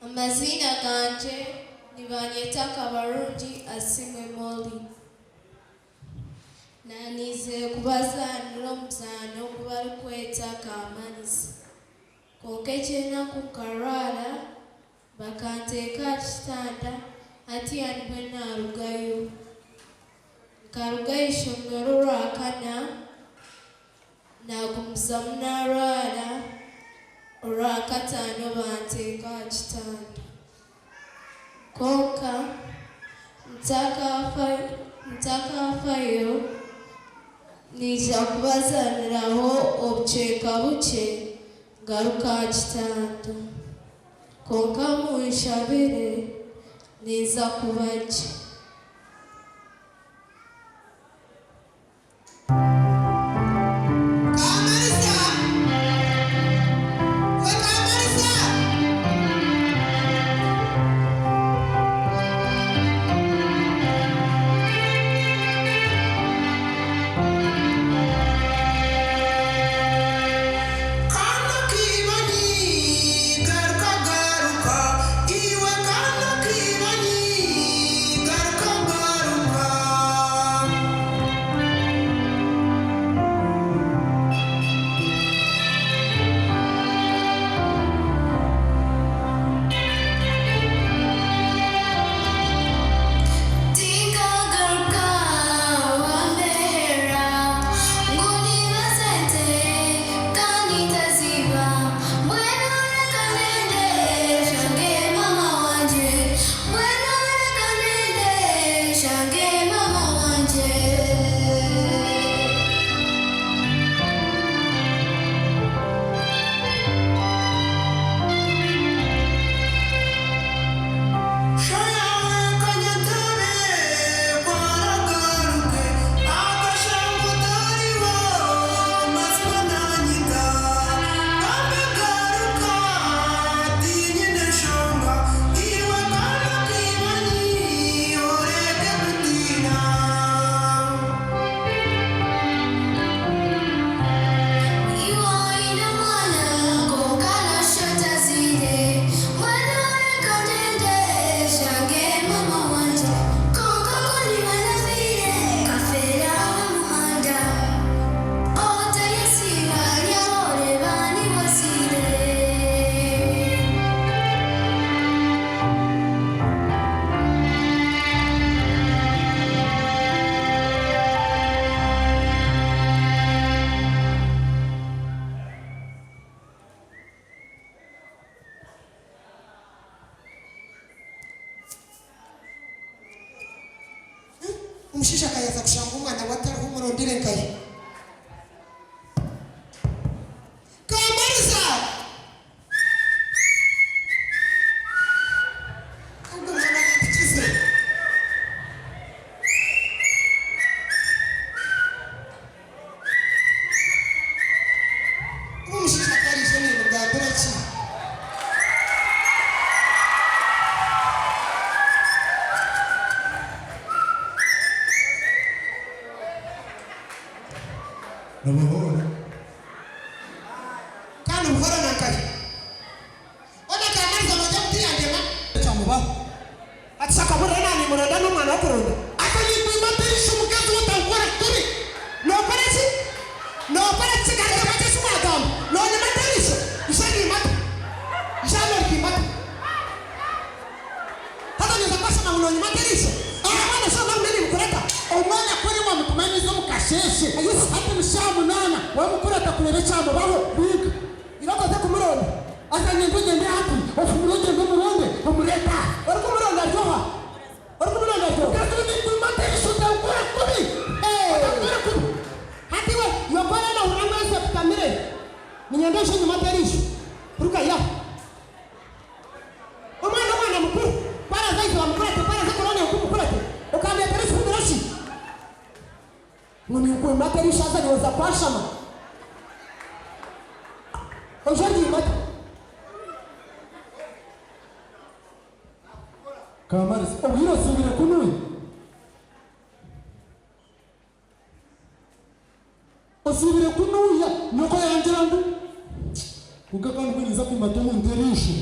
Amazina ganje nibanyeta Kabarungi Asimwe Molly. Nanize kubazanira omuzano kubali kweta Kamaliza. Kokechena kukarara bakanteka kitanda ati yanibwe narugayo. Karugayo ishomero lwakana nagumiza munarwara olwakataano banteka kitanda. Konka mtakafayo nija kubazaniraho obuceeka buke ngaruka kitanda. Konka munshabire niza kubajja. Umushisha kayaza kushanga umwana watari umurondire kaye. Kamaliza ubwo mwana kize umushisha karije ni mugandura ki Namuhora. Kana muhora nakali. Ona Kamaliza moja mtiyandema. Chamuba. Atsaka burena ni muronda no mwana okuronda. Akani kuimaterisha mukazi wotangora turi. No pareci. No pareci kanga mate sumagam. No ni materisha. Ishani mate. Ishani kimate. Hata ni zapasa na uno ni materisha. Mwana sio mimi mkureta. Omwana kweli wa mtumanyizo mukasheshe. Ayusi hata mshamu nana. Wa mkureta kulele chamo babo big. Iroko za kumuronda. Asa nyembuje ndi hapi. Ofumuronde ndo muronde. Omureta. Oriko muronda joha. Oriko muronda joha. Kazi ni kuimaterisha utangora kubi. Utangora kubi. Hati we yobana na urangwese kutamire. Ninyendeshe ni materisha. Ruka ya. Omwana mkuru. Para zaidi wa mkureta. Para zaidi wa mkureta. Ukaambia terisha kudirashi. Nguni ukwe materisha hasa niweza pashama. Ojandi mate. Kamaliza. Obiro subire kunui. Osubire kunuya nyoko ya. Ukakani kweli za kumatomo nterisho.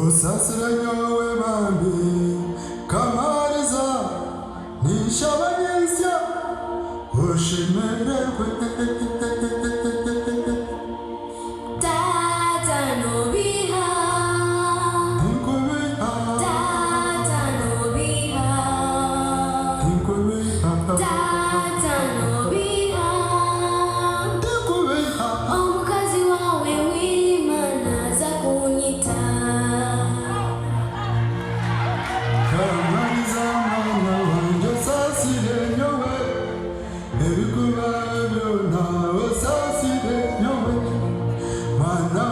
Osasira nyowe bambi kamariza nishabanyesya oshemererwe Tata nobiha Inkubiha Tata nobiha Inkubiha Tata nobiha Inkubiha Omukazi wawe w'Imana aza kunyita Kamariza mwana wanje osasire nyowe ebikuba byona osasire nyowe mwana